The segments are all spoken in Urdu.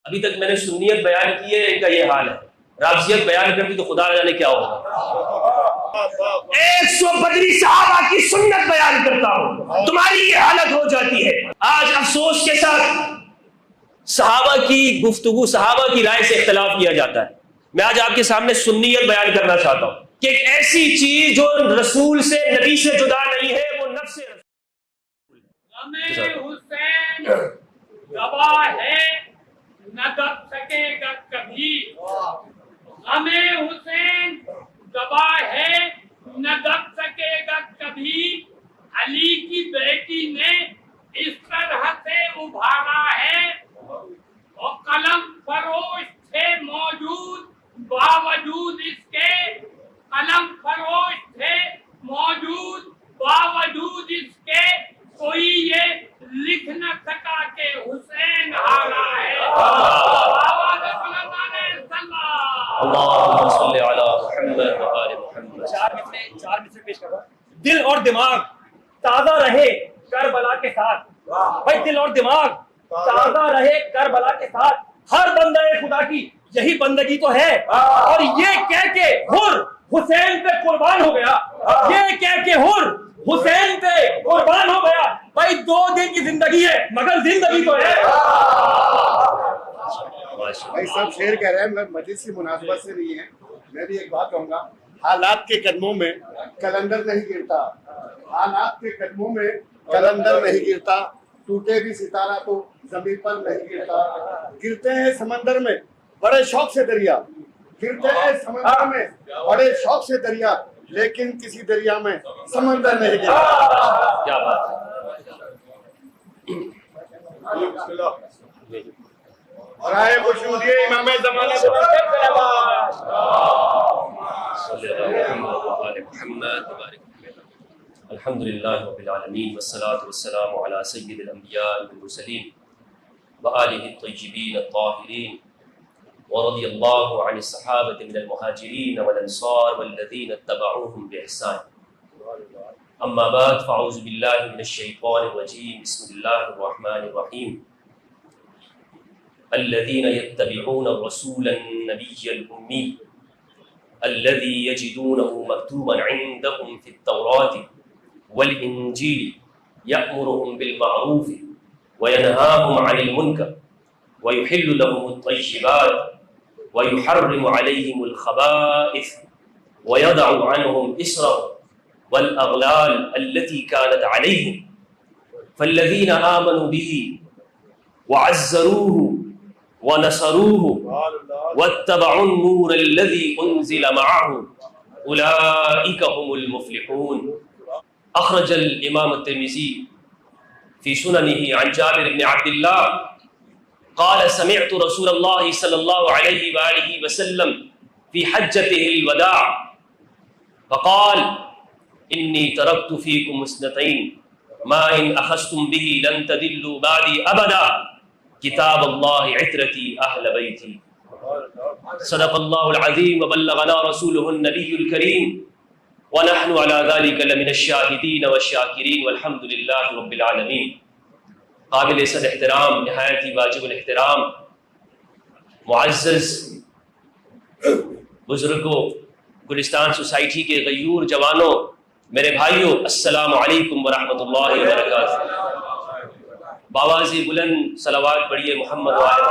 ابھی تک میں نے سنیت بیان کی ہے، ان کا یہ حال ہے، رافضیت بیان کرتی تو خدا نہ جانے کیا ہوگا۔ 100 بدری صحابہ کی سنت بیان کرتا ہوں، تمہاری یہ حالت ہو جاتی ہے۔ آج افسوس کے ساتھ صحابہ کی گفتگو، صحابہ کی رائے سے اختلاف کیا جاتا ہے۔ میں آج آپ کے سامنے سنیت بیان کرنا چاہتا ہوں کہ ایک ایسی چیز جو رسول سے، نبی سے جدا نہیں ہے، وہ نفس حسین گواہ ہے نہ دب سکے گا کبھی، غم حسین گواہ ہے نہ دب سکے گا کبھی، علی کی بیٹی نے اس طرح سے ابھارا ہے، اور قلم فروش تھے موجود باوجود اس کے، قلم فروش تھے موجود باوجود اس کے، کوئی یہ لکھ نہ سکا کہ حسین ہارا ہے۔ اللہم صلی علی محمد و آل محمد۔ چار مثل پیش کر رہا ہوں۔ دل اور دماغ تازہ رہے کربلا کے ساتھ، بھائی دل اور دماغ تازہ رہے کربلا کے ساتھ، ہر بندہ خدا کی یہی بندگی تو ہے، اور یہ کہہ کے حر حسین پہ قربان ہو گیا، یہ کہہ کے حر حسین پہ قربان ہو گیا۔ بھائی 2 دن کی زندگی ہے مگر زندگی تو ہے۔ بھائی سب شعر کہہ رہے ہیں، میں مجلس کی مناسبت سے نہیں ہے، میں بھی ایک بات کہوں گا، حالات کے قدموں میں کلندر نہیں گرتا، حالات کے قدموں میں کلندر نہیں گرتا، ٹوٹے بھی ستارہ تو زمین پر نہیں گرتا، گرتے ہیں سمندر میں بڑے شوق سے دریا، گرتے ہیں سمندر میں بڑے شوق سے دریا، لیکن کسی دریا میں سمندر نہیں گرتا۔ کیا بات ہے۔ اور آئے خوشنودی امام زمانہ الحمدللہ رب العالمین والصلاة والسلام علی سید الانبیاء والمرسلین وآلہ الطیبین الطاہرین ورضی اللہ عن الصحابة من المہاجرین والانصار والذین اتبعوهم بإحسان، اما بعد فاعوذ باللہ من الشیطان الرجیم، بسم اللہ الرحمن الرحیم، الذين يتبعون الرسول النبي الأمي الذي يجدونه مكتوبا عندهم في التوراة والإنجيل يأمرهم بالمعروف وينهاهم عن المنكر ويحل لهم الطيبات ويحرم عليهم الخبائث ويضع عنهم إصرهم والأغلال التي كانت عليهم، فالذين آمنوا به وعزروه ونصروه واتبعوا النور الذي أنزل معه أولئك هم المفلحون۔ أخرج الإمام الترمذي في سننه عن جابر بن عبد الله قال سمعت رسول الله صلى الله عليه وآله وسلم في حجته الوداع فقال إني تركت فيكم اثنتين ما إن أخذتم به لن تضلوا بعدي أبدا، کتاب اللہ عترتی اہل بیتی۔ صدق اللہ العظیم وبلغنا رسولہ النبی الکریم ونحن على ذلك لمن الشاہدین والشاکرین والحمد للہ رب العالمین۔ قابل صد احترام، نہایت ہی واجب الاحترام معزز بزرگوں، گلستان سوسائٹی کے غیور جوانوں، میرے بھائیوں، السلام علیکم ورحمۃ اللہ وبرکاتہ۔ باواز بلند صلوات پڑھیے محمد و آل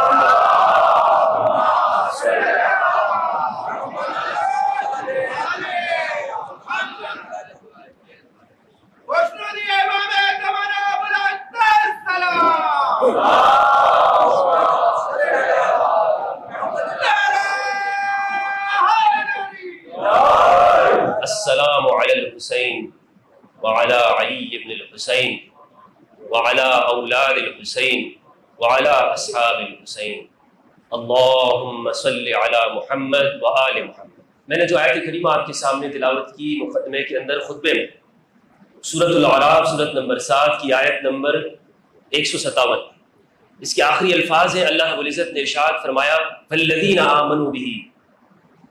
السلام علی الحسین وعلی علی بن الحسین وعلى اولاد الحسین وعلى اصحاب الحسین، اللهم صل علی محمد وآل محمد۔ میں نے جو آیت کریمہ آپ کے سامنے تلاوت کی مقدمے کے اندر خطبے میں، سورۃ الاعراف سورۃ نمبر 7 کی آیت نمبر 157، اس کے آخری الفاظ ہیں، اللہ رب العزت نے ارشاد فرمایا فالذین آمنوا به،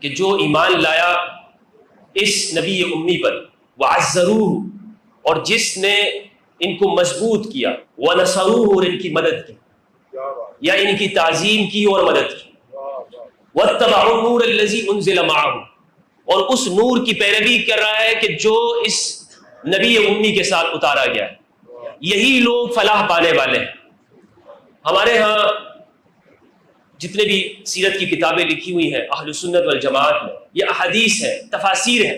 کہ جو ایمان لایا اس نبی امی پر، وعزروہ، اور جس نے ان کو مضبوط کیا، وَنَصَرُوهُ، اور ان کی مدد کی۔ یا ان کی تعظیم کی اور مدد کی. وَاتَّبَعُوا النُّورَ الَّذِي أُنزِلَ مَعَهُ، اور اس نور کی پیروی کر رہا ہے کہ جو اس نبی امی کے ساتھ اتارا گیا ہے. یہی لوگ فلاح پانے والے ہیں. ہمارے ہاں جتنے بھی سیرت کی کتابیں لکھی ہوئی ہیں اہل سنت والجماعت میں، یہ احادیث ہے، تفاسیر ہے،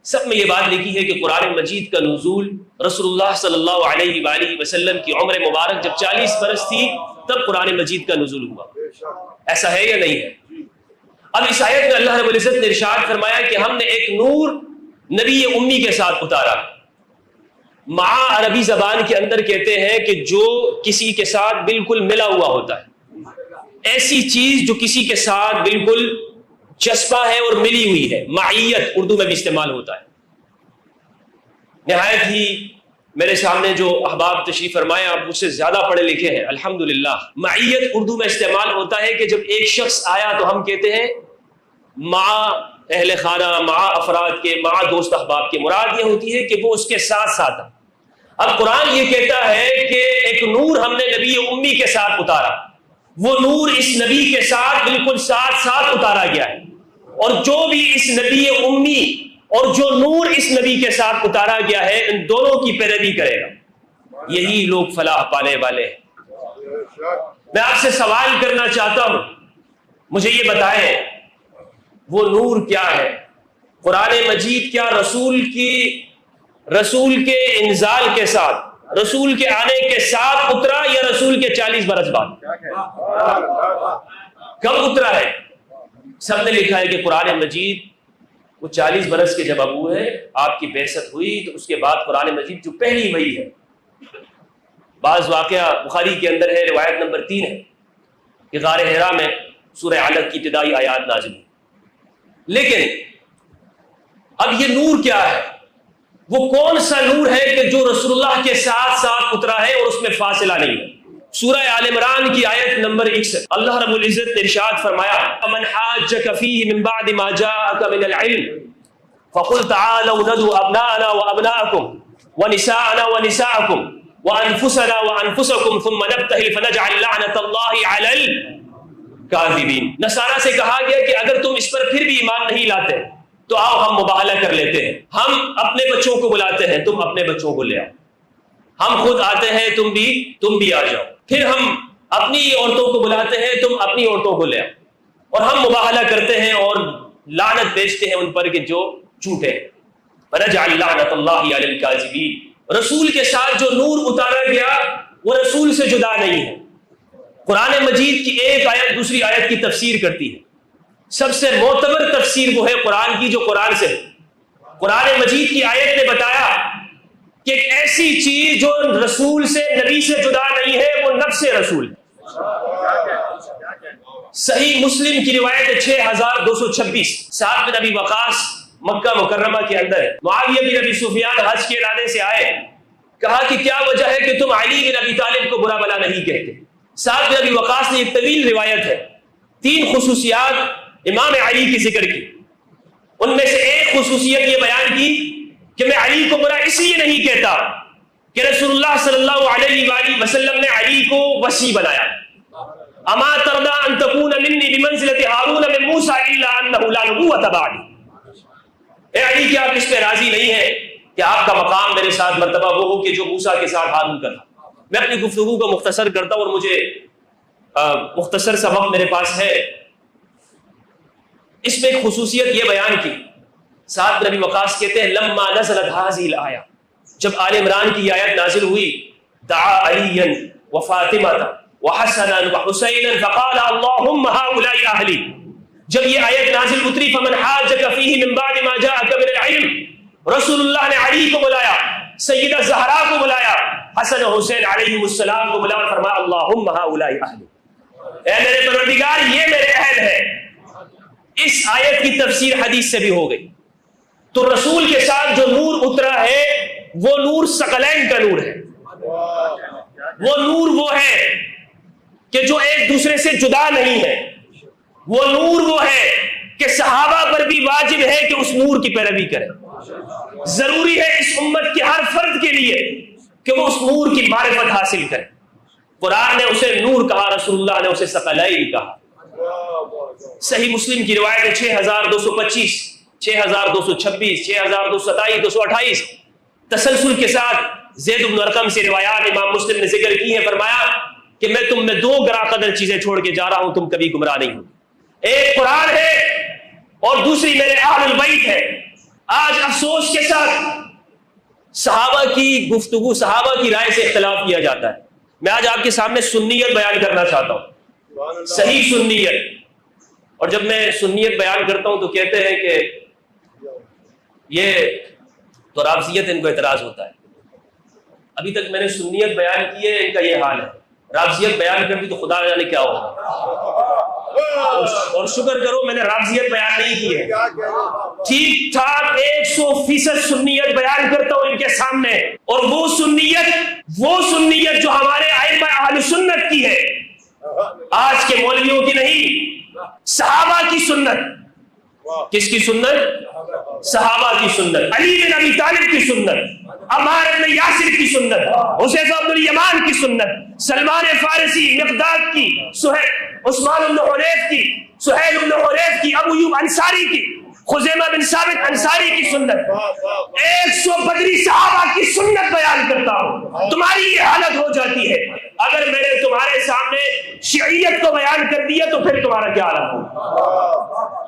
سب میں یہ بات لکھی ہے کہ قرآن مجید کا نزول رسول اللہ صلی اللہ علیہ وآلہ وسلم کی عمر مبارک جب 40 برس تھی تب قرآن مجید کا نزول ہوا. ایسا ہے یا نہیں ہے؟ اب اس آیت میں اللہ رب العزت نے ارشاد فرمایا کہ ہم نے ایک نور نبی امی کے ساتھ اتارا. مع عربی زبان کے اندر کہتے ہیں کہ جو کسی کے ساتھ بالکل ملا ہوا ہوتا ہے، ایسی چیز جو کسی کے ساتھ بالکل چسپا ہے اور ملی ہوئی ہے. معیت اردو میں بھی استعمال ہوتا ہے. نہایت ہی میرے سامنے جو احباب تشریف فرمائے آپ مجھ سے زیادہ پڑھے لکھے ہیں الحمدللہ. معیت اردو میں استعمال ہوتا ہے کہ جب ایک شخص آیا تو ہم کہتے ہیں مع اہل خانہ، مع افراد کے، مع دوست احباب کے. مراد یہ ہوتی ہے کہ وہ اس کے ساتھ ساتھ. اب قرآن یہ کہتا ہے کہ ایک نور ہم نے نبی امی کے ساتھ اتارا. وہ نور اس نبی کے ساتھ بالکل ساتھ ساتھ اتارا گیا ہے، اور جو بھی اس نبی امی اور جو نور اس نبی کے ساتھ اتارا گیا ہے ان دونوں کی پیروی کرے گا، یہی لوگ فلاح پانے والے ہیں. میں آپ سے سوال کرنا چاہتا ہوں، مجھے یہ بتائیں وہ نور کیا ہے؟ قرآن مجید کیا رسول کے انزال کے ساتھ، رسول کے آنے کے ساتھ اترا یا رسول کے 40 برس بعد؟ کب اترا ہے؟ سب نے لکھا ہے کہ قرآن مجید وہ 40 برس کے جب ابو ہے، آپ کی بعثت ہوئی تو اس کے بعد قرآن مجید جو پہلی وحی ہے. بعض واقعہ بخاری کے اندر ہے، روایت نمبر 3 ہے کہ غار حرا میں سورہ علق کی ابتدائی آیات نازل ہوئی. لیکن اب یہ نور کیا ہے؟ وہ کون سا نور ہے کہ جو رسول اللہ کے ساتھ ساتھ اترا ہے اور اس میں فاصلہ نہیں ہے؟ سورہ آل عمران کی آیت نمبر 61 اللہ رب العزت نے ارشاد فرمایا من حاجك فيه من بعد ما جاءك من العلم فقل تعالوا ندعو ابناءنا وابناءكم ونساءنا ونساءكم وانفسنا وانفسكم ثم نبتهل فنجعل لعنة الله على الكاذبين. نصارہ سے کہا گیا کہ اگر تم اس پر پھر بھی ایمان نہیں لاتے تو آؤ ہم مباہلہ کر لیتے ہیں. ہم اپنے بچوں کو بلاتے ہیں، تم اپنے بچوں کو لے آؤ. ہم خود آتے ہیں، تم بھی آ جاؤ. پھر ہم اپنی عورتوں کو بلاتے ہیں، تم اپنی عورتوں کو لے آؤ. اور ہم مباہلہ کرتے ہیں اور لعنت بیچتے ہیں ان پر کہ جو جھوٹے. فنجعل لعنۃ اللہ علی الکاذبین. رسول کے ساتھ جو نور اتارا گیا وہ رسول سے جدا نہیں ہے. قرآن مجید کی ایک آیت دوسری آیت کی تفسیر کرتی ہے. سب سے معتبر تفسیر وہ ہے قرآن کی جو قرآن سے. قرآن مجید کی آیت نے بتایا کہ ایک ایسی چیز جو رسول سے، نبی سے جدا نہیں ہے وہ نفس رسول ہے. صحیح مسلم کی روایت ہے 6226. سعد بن ابی وقاص مکہ مکرمہ کے اندر ہے. معاویہ بن ابی سفیان حج کے ارادے سے آئے، کہا کہ کیا وجہ ہے کہ تم علی بن ابی طالب کو برا بلا نہیں کہتے؟ سعد بن ابی وقاص نے ایک طویل روایت ہے، 3 خصوصیات امام علی کی ذکر کی. ان میں سے ایک خصوصیت یہ بیان کی کہ میں علی کو برا اس لیے نہیں کہتا کہ رسول اللہ صلی اللہ علیہ وآلہ وسلم نے علی کو وصی بنایا. اما ترضى ان تكون مني بمنزلة هارون من موسى الا انه لا نبوة بعدي. اے علی کیا آپ اس پہ راضی نہیں ہے کہ آپ کا مقام میرے ساتھ مرتبہ وہ ہو کہ جو موسیٰ کے ساتھ ہارون کا تھا؟ میں اپنی گفتگو کو مختصر کرتا ہوں اور مجھے مختصر سا وقت میرے پاس ہے. اس میں ایک خصوصیت یہ بیان کی، سعد بن ابی وقاص کہتے ہیں لما نزلت هذه الآیہ، جب آل عمران کی آیت نازل ہوئی، دعا علی وفاطمہ وحسنا وحسینا فقال اللهم هؤلاء اہلی. جب یہ آیت نازل اتری فمن حاجك فيه من بعد ما جاءك من العلم، رسول اللہ نے علی کو بلایا، سیدہ زہرا کو بلایا، حسن و حسین علیہ السلام کو بلایا اور فرمایا اللهم هؤلاء اہلی، اے میرے پروردگار یہ میرے اہل ہے. اس آیت کی تفسیر حدیث سے بھی ہو گئی. تو رسول کے ساتھ جو نور اترا ہے وہ نور ثقلین کا نور ہے. وہ نور وہ ہے کہ جو ایک دوسرے سے جدا نہیں ہے. وہ نور وہ ہے کہ صحابہ پر بھی واجب ہے کہ اس نور کی پیروی کرے. ضروری ہے اس امت کے ہر فرد کے لیے کہ وہ اس نور کی معرفت حاصل کرے. قرآن نے اسے نور کہا، رسول اللہ نے اسے ثقلین کہا۔ صحیح مسلم کی روایت ہے 6225، 6226، 6227، 228 تسلسل کے ساتھ زید بن ارقم سے روایات امام مسلم نے ذکر کی ہیں۔ فرمایا کہ میں تم میں دو گراں قدر چیزیں چھوڑ کے جا رہا ہوں، تم کبھی گمراہ نہیں ہو۔ ایک قرآن ہے اور دوسری میرے اہل البیت ہے۔ آج افسوس کے ساتھ صحابہ کی گفتگو، صحابہ کی رائے سے اختلاف کیا جاتا ہے۔ میں آج آپ کے سامنے سنیت بیان کرنا چاہتا ہوں، صحیح سنیت۔ اور جب میں سنیت بیان کرتا ہوں تو کہتے ہیں کہ یہ تو رافضیت، ان کو اعتراض ہوتا ہے۔ ابھی تک میں نے سنیت بیان کی ہے، ان کا یہ حال ہے۔ رافضیت بیان کر دی تو خدا جانے کیا ہوگا۔ اور شکر کرو میں نے رافضیت بیان نہیں کی ہے، ٹھیک ٹھاک 100% سنیت بیان کرتا ہوں ان کے سامنے۔ اور وہ سنیت جو ہمارے ائمہ اہل سنت کی ہے، آج کے مولویوں کی نہیں، صحابہ کی سنت۔ کس کی سنت؟ صحابہ کی سنت، علی بن ابی طالب کی سنت، عمار بن یاسر کی سنت، حذیفہ بن الیمان کی سنت، سلمان فارسی، مقداد کی، عثمان بن حنیف کی، سہیل بن حنیف کی، ابو ایوب انصاری کی، خزیمہ بن ثابت انصاری کی سنت، 100 بدری صحابہ کی سنت بیان کرتا ہوں۔ تمہاری یہ حالت ہو جاتی ہے۔ اگر میں نے تمہارے سامنے شیعیت کو بیان کر دیا تو پھر تمہارا کیا حالت ہوگا؟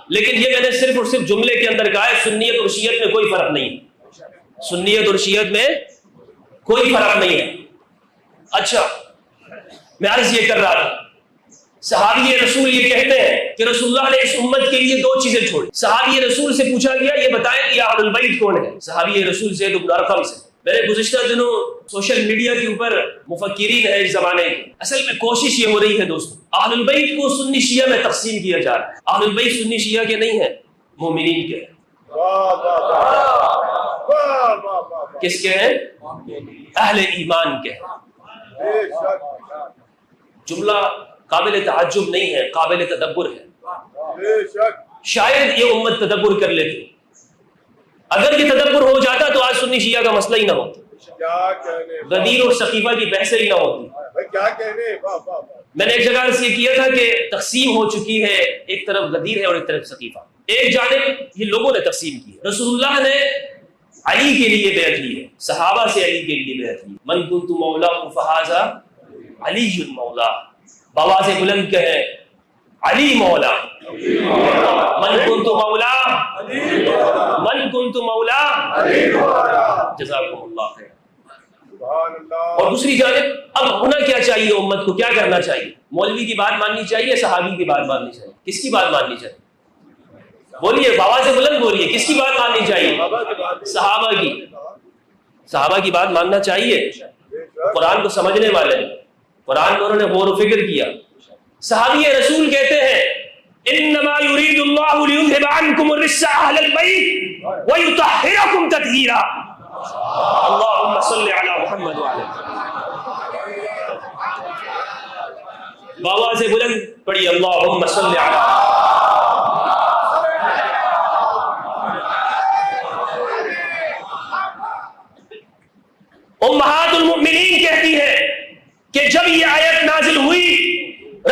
لیکن یہ میں نے صرف اور صرف جملے کے اندر کہا ہے، سنیت اور شیعت میں کوئی فرق نہیں ہے، سنیت اور شیعت میں کوئی فرق نہیں ہے۔ اچھا، میں عرض یہ کر رہا تھا، صحابی رسول یہ کہتے ہیں کہ رسول اللہ نے اس امت کے لیے دو چیزیں چھوڑی۔ صحابی رسول سے پوچھا گیا یہ بتائیں کہ اہل البیت کون ہے؟ صحابی رسول زید بن ارقم سے۔ میں نے گزشتہ دنوں سوشل میڈیا کے اوپر مفکرین ہے اس زمانے کے، اصل میں کوشش یہ ہو رہی ہے دوستو، اہل البیت کو سنی شیعہ میں تقسیم کیا جا رہا ہے۔ اہل البیت سنی شیعہ کے نہیں ہیں، مومنین کے ہیں۔ کس کے ہیں؟ اہل ایمان کے ہیں۔ جملہ قابل تعجب نہیں ہے، قابل تدبر ہے۔ شاید یہ امت تدبر کر لیتی، اگر یہ تدبر ہو جاتا تو آج سنی شیعہ کا مسئلہ ہی نہ ہوتا، غدیر اور سقیفہ کی بحثیں ہی نہ ہوتی۔ میں نے ایک جگہ سے یہ کیا تھا کہ تقسیم ہو چکی ہے، ایک طرف غدیر ہے اور ایک طرف سقیفہ۔ ایک جانب یہ لوگوں نے تقسیم کی ہے، رسول اللہ نے علی کے لیے بیعت لی ہے، صحابہ سے علی کے لیے بیعت لی، من کنت مولا فہذا علی مولا، بآواز بلند کہیں علی مولا، من کنت مولا، من کنت مولا، جزاکم اللہ خیر۔ اور دوسری جانب اب ہونا کیا چاہیے، امت کو کیا کرنا چاہیے؟ مولوی کی بات ماننی چاہیے، صحابی کی بات ماننی چاہیے؟ کس کی بات ماننی چاہیے؟ بولیے، بآواز بلند بولیے، کس کی بات ماننی چاہیے؟ صحابہ کی۔ صحابہ کی بات ماننا چاہیے، قرآن کو سمجھنے والے، قرآن کو انہوں نے غور و فکر کیا۔ صحابی رسول کہتے ہیں انما یرید اللہ لیذھب عنکم الرجس اہل البیت ویطہرکم تطہیرا۔ اللہم صل علی محمد وعلی بآواز بلند پڑھی، اللہم صل علی۔ امہات المؤمنین کہتی ہے کہ جب یہ آیت نازل ہوئی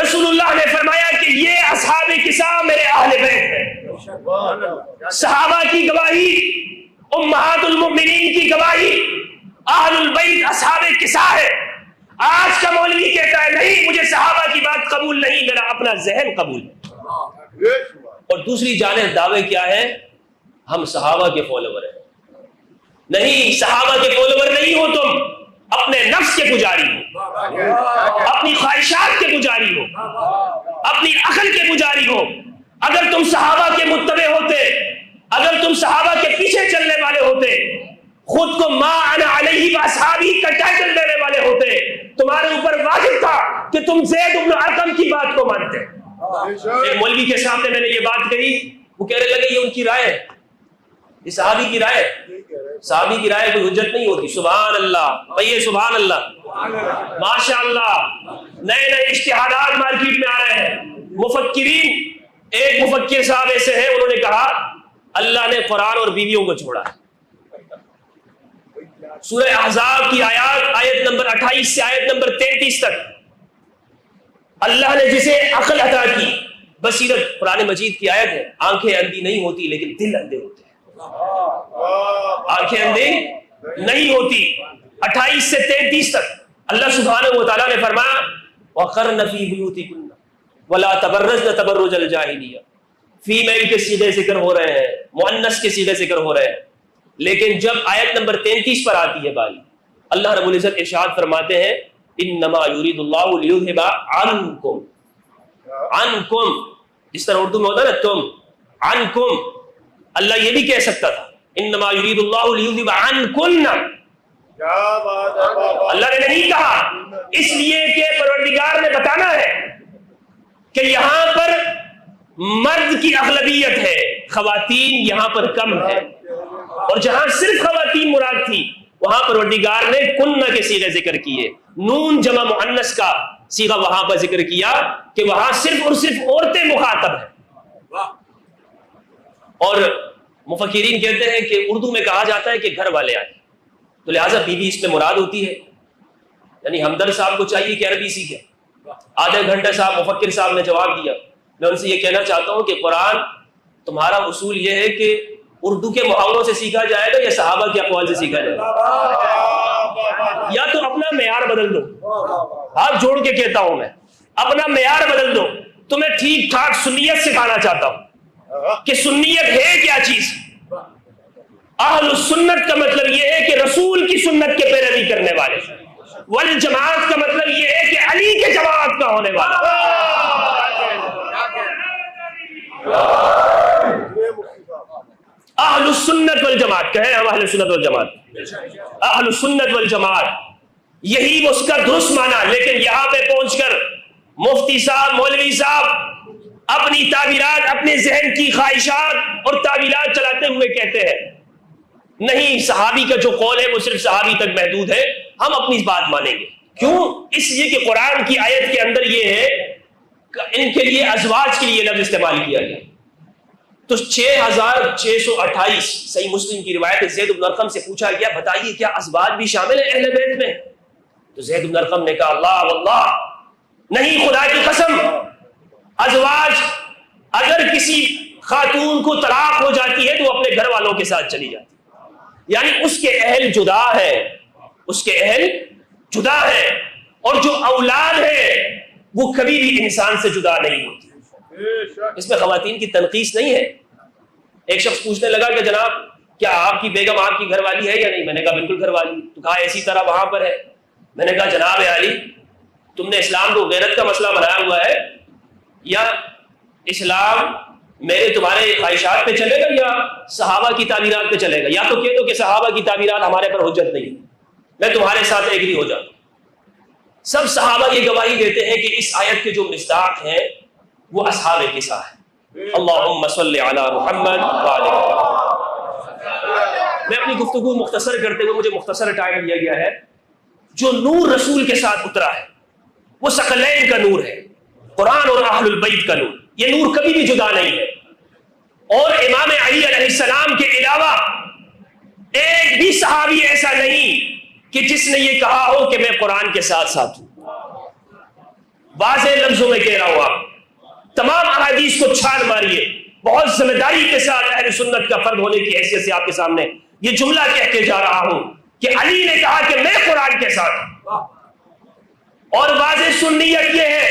رسول اللہ نے فرمایا کہ یہ اصحاب کساء میرے اہل بیت ہیں۔ صحابہ کی گواہی، امہات المؤمنین کی گواہی، اہل البیت اصحاب کساء ہے۔ آج کا مولوی کہتا ہے نہیں مجھے صحابہ کی بات قبول نہیں، میرا اپنا ذہن قبول ہے۔ اور دوسری جانب دعوے کیا ہے؟ ہم صحابہ کے فالوور ہیں۔ نہیں، صحابہ کے فالوور نہیں ہو تم، اپنے نفس کے پجاری ہو، اپنی خواہشات کے پجاری ہو، اپنی عقل کے پجاری ہو۔ اگر تم صحابہ کے متبع ہوتے، اگر تم صحابہ کے پیچھے چلنے والے ہوتے، خود کو ما انا علیہ واصحابی کا ٹائٹل دینے والے ہوتے، تمہارے اوپر واجب تھا کہ تم زید بن ارقم کی بات کو مانتے۔ ایک مولوی کے سامنے میں نے یہ بات کہی، وہ کہنے لگے یہ ان کی رائے ہے، یہ صحابی کی رائے ہے۔ صحابی کی رائے کوئی حجت نہیں ہوتی۔ سبحان اللہ، بھائی سبحان اللہ، ماشاء اللہ، نئے نئے اجتہادات مارکیٹ میں آ رہے ہیں۔ مفکرین، ایک مفکر صاحب ایسے ہیں، انہوں نے کہا اللہ نے قرآن اور بیویوں کو چھوڑا ہے۔ سورہ احزاب کی آیت نمبر 28 سے آیت نمبر 33 تک اللہ نے جسے عقل عطا کی، بصیرت، قرآن مجید کی آیت ہے، آنکھیں اندھی نہیں ہوتی لیکن دل اندھے ہوتے ہیں، آنکھیں اندھی نہیں ہوتی۔ 28 سے 33 تک اللہ سبحانہ و تعالیٰ نے فرمایا وَقَرْنَ فِي بُيُوتِكُنَّ وَلَا تَبَرَّجْنَ تَبَرُّجَ الْجَاهِلِيَّةِ، فیمیل کے صیغے ذکر ہو رہے ہیں، مؤنث کے صیغے ذکر ہو رہے ہیں، لیکن جب آیت نمبر 33 پر آتی ہے باری، اللہ رب العزت ارشاد فرماتے ہیں انما یرید اللہ لیذھب عنکم، عنکم جس طرح اردو میں ہوتا ہے نا تم، عنکم، اللہ یہ بھی کہہ سکتا تھا انما یرید اللہ لیذھب عنکن، اللہ نے نہیں کہا، اس لیے کہ پروردگار نے بتانا ہے کہ یہاں پر مرد کی اغلبیت ہے، خواتین یہاں پر کم ہے، اور جہاں صرف خواتین مراد تھی وہاں پروردگار نے کنہ کے صیغے ذکر کیے، نون جمع مؤنث کا صیغہ وہاں پر ذکر کیا کہ وہاں صرف اور صرف عورتیں مخاطب ہیں۔ اور مفکرین کہتے ہیں کہ اردو میں کہا جاتا ہے کہ گھر والے آئے، تو لہٰذا بیوی اس میں مراد ہوتی ہے، یعنی ہمدرد صاحب کو چاہیے کہ عربی سیکھے۔ آدھے گھنٹے صاحب مفکر صاحب نے جواب دیا، میں ان سے یہ کہنا چاہتا ہوں کہ قرآن تمہارا اصول یہ ہے کہ اردو کے محاوروں سے سیکھا جائے گا یا صحابہ کے اقوال سے سیکھا جائے گا؟ یا تو اپنا معیار بدل دو، ہاتھ جوڑ کے کہتا ہوں میں، اپنا معیار بدل دو۔ تو میں ٹھیک ٹھاک سنیت سکھانا چاہتا ہوں کہ سنیت ہے کیا چیز۔ اہل السنت کا مطلب یہ ہے کہ رسول کی سنت کے پیروی کرنے والے، والجماعت کا مطلب یہ ہے کہ علی کے جماعت کا ہونے والا۔ اہل السنت والجماعت کہیں ہم اہل السنت والجماعت، اہل السنت والجماعت یہی اس کا درست معنی، لیکن یہاں پہ پہنچ کر مفتی صاحب، مولوی صاحب اپنی تعبیرات، اپنے ذہن کی خواہشات اور تعبیرات چلاتے ہوئے کہتے ہیں نہیں، صحابی کا جو قول ہے وہ صرف صحابی تک محدود ہے، ہم اپنی بات مانیں گے۔ کیوں؟ اس لیے کہ قرآن کی آیت کے اندر یہ ہے کہ ان کے لیے ازواج کے لیے لفظ استعمال کیا گیا۔ تو 6628 صحیح مسلم کی روایت زید بن ارقم سے پوچھا گیا بتائیے کیا ازواج بھی شامل ہیں اہل بیت میں؟ تو زید بن ارقم نے کہا اللہ واللہ، نہیں، خدا کی قسم، ازواج اگر کسی خاتون کو طلاق ہو جاتی ہے تو اپنے گھر والوں کے ساتھ چلی جاتی ہے، یعنی اس کے اہل جدا ہے، اس کے اہل جدا ہے، اور جو اولاد ہے وہ کبھی بھی انسان سے جدا نہیں ہوتی۔ اس میں خواتین کی تنقیص نہیں ہے۔ ایک شخص پوچھنے لگا کہ جناب کیا آپ کی بیگم آپ کی گھر والی ہے یا نہیں؟ میں نے کہا بالکل گھر والی۔ تو کہا اسی طرح وہاں پر ہے۔ میں نے کہا جناب علی، تم نے اسلام کو غیرت کا مسئلہ بنایا ہوا ہے، یا اسلام میرے تمہارے خواہشات پہ چلے گا یا صحابہ کی تعبیرات پہ چلے گا؟ یا تو کہہ دو کہ صحابہ کی تعبیرات ہمارے پر حجت نہیں، میں تمہارے ساتھ ایگری ہو جاتا ہوں۔ سب صحابہ یہ گواہی دیتے ہیں کہ اس آیت کے جو مصداق ہیں وہ اصحاب قصہ ہے۔ اللہم صلی علی محمد وعلی محمد۔ میں اپنی گفتگو مختصر کرتے ہوئے، مجھے مختصر ٹائم دیا گیا ہے، جو نور رسول کے ساتھ اترا ہے وہ ثقلین کا نور ہے، قرآن اور اہل البیت کا نور، یہ نور کبھی بھی جدا نہیں ہے۔ اور امام علی علیہ السلام کے علاوہ ایک بھی صحابی ایسا نہیں کہ جس نے یہ کہا ہو کہ میں قرآن کے ساتھ ساتھ ہوں۔ واضح لفظوں میں کہہ رہا ہوں، آپ تمام احادیث کو چھان ماریے، بہت ذمہ داری کے ساتھ اہل سنت کا فرد ہونے کی حیثیت سے آپ کے سامنے یہ جملہ کہہ کے جا رہا ہوں کہ علی نے کہا کہ میں قرآن کے ساتھ ہوں۔ اور واضح سنیت یہ ہے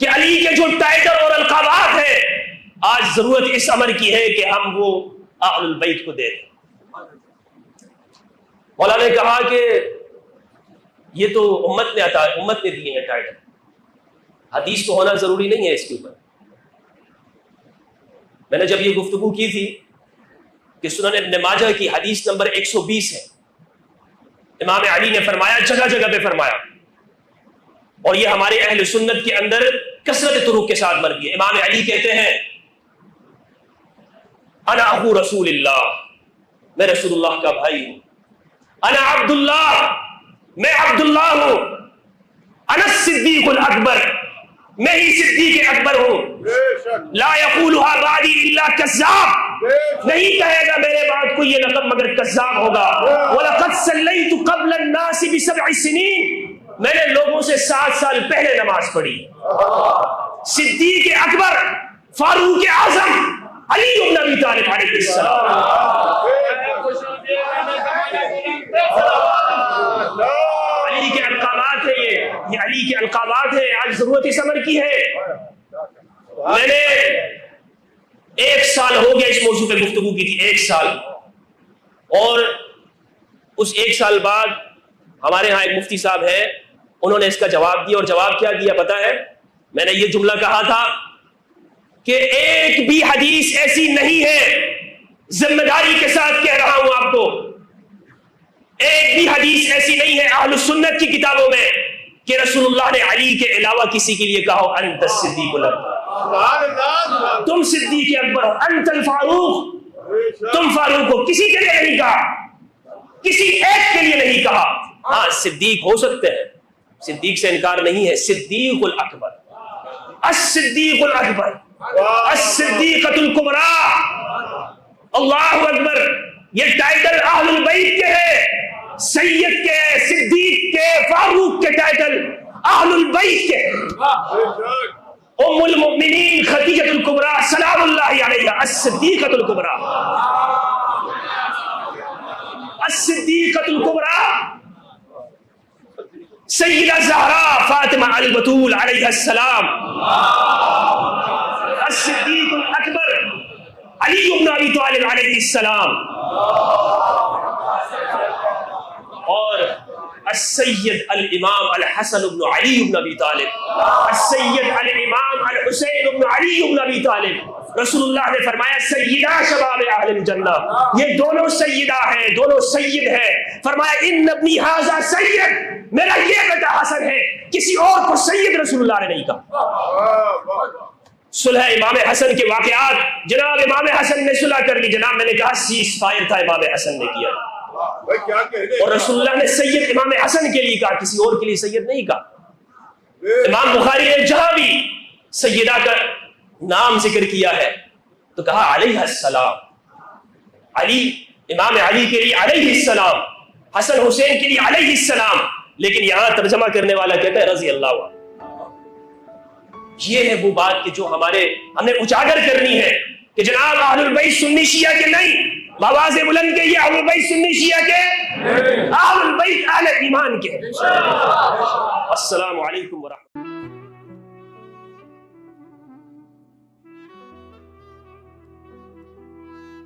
کہ علی کے جو ٹائٹل اور القابات ہیں، آج ضرورت اس امر کی ہے کہ ہم وہ اہل البیت کو دیں۔ مولانا نے کہا کہ یہ تو امت نے دیے ہیں ٹائٹل، حدیث تو ہونا ضروری نہیں ہے اس کے اوپر۔ میں نے جب یہ گفتگو کی تھی کہ سنن ابن ماجہ کی حدیث نمبر 120 ہے، امام علی نے فرمایا، جگہ جگہ پہ فرمایا، اور یہ ہمارے اہل سنت کے اندر کثرت طرق کے ساتھ مرگی ہے۔ امام علی کہتے ہیں انا اخو رسول اللہ، میں رسول اللہ کا بھائی ہوں، انا عبداللہ، میں عبداللہ ہوں، انا الصدیق الاکبر، میں ہی صدیق اکبر ہوں، لا یقولها بعدی الا کذاب، نہیں کہے گا میرے بعد کوئی یہ لقب مگر کذاب ہوگا. وَلَقَدْ صَلَّيْتُ قَبْلَ النَّاسِ بِسَبْعِ سِنِينَ, میں نے لوگوں سے 7 سال پہلے نماز پڑھی. صدیق اکبر, فاروق اعظم علی بن ابی طالب علیہ السلام. علی کے القابات ہیں, یہ علی کے القابات ہیں. آج ضرورت اس امر کی ہے. میں نے 1 سال ہو گیا اس موضوع پہ گفتگو کی تھی, 1 سال, اور اس 1 سال بعد ہمارے ہاں ایک مفتی صاحب ہیں, انہوں نے اس کا جواب دیا. اور جواب کیا دیا پتا ہے؟ میں نے یہ جملہ کہا تھا کہ ایک بھی حدیث ایسی نہیں ہے, ذمہ داری کے ساتھ کہہ رہا ہوں آپ کو, ایک بھی حدیث ایسی نہیں ہے اہل سنت کی کتابوں میں کہ رسول اللہ نے علی کے علاوہ کسی کے لیے کہا ہو انت الصدیق الاکبر, تم صدیق اکبر ہو, انت الفاروق, تم فاروق ہو. کسی کے لیے نہیں کہا, کسی ایک کے لیے نہیں کہا. ہاں صدیق ہو سکتے ہیں, صدیق سے انکار نہیں ہے. صدیق الاکبر, الصدیق الاکبر, الصدیقۃ الکبریٰ, اللہ اکبر, یہ ٹائٹل اہل البیت کے ہے, سید کے, صدیق کے, فاروق کے ٹائٹل اہل البیت کے. ام المؤمنین خدیجۃ الکبریٰ سلام اللہ علیہا الصدیقۃ الکبریٰ, الصدیقۃ الکبریٰ, سیدہ زہرا فاطمہ البتول علیہ السلام, الصدیق الاکبر علی بن ابی طالب علیہ السلام, اور السید الامام الحسن بن علی بن ابی طالب, السید الامام الحسین بن علی بن ابی طالب. رسول اللہ نے فرمایا سیدہ شباب اہل الجنہ, یہ دونوں سیدہ ہیں, دونوں سید ہیں. فرمایا ان ابنی ھذا سید, میرا یہ بیٹا حسن ہے, کسی اور کو سید رسول اللہ نے نہیں کہا. صلح امام حسن کے واقعات, جناب امام حسن نے صلح کر لی. جناب میں نے کہا سیز فائر تھا امام حسن نے کیا, اور رسول اللہ نے سید امام حسن کے لیے کہا, کسی اور کے لیے سید نہیں کہا. امام بخاری نے جہاں بھی سیدہ کا نام ذکر کیا ہے تو کہا علیہ السلام, علی, امام علی کے لیے علیہ السلام, حسن حسین کے لیے علیہ السلام, لیکن یہاں ترجمہ کرنے والا کہتا ہے رضی اللہ عنہ. یہ ہے وہ بات کہ جو ہمیں اجاگر کرنی ہے کہ جناب اہل البیت سنی شیعہ کے نہیں, بآواز بلند کے یہ اہل البیت سنی شیعہ کے, اہل البیت اہل ایمان کے. السلام علیکم ورحمۃ اللہ.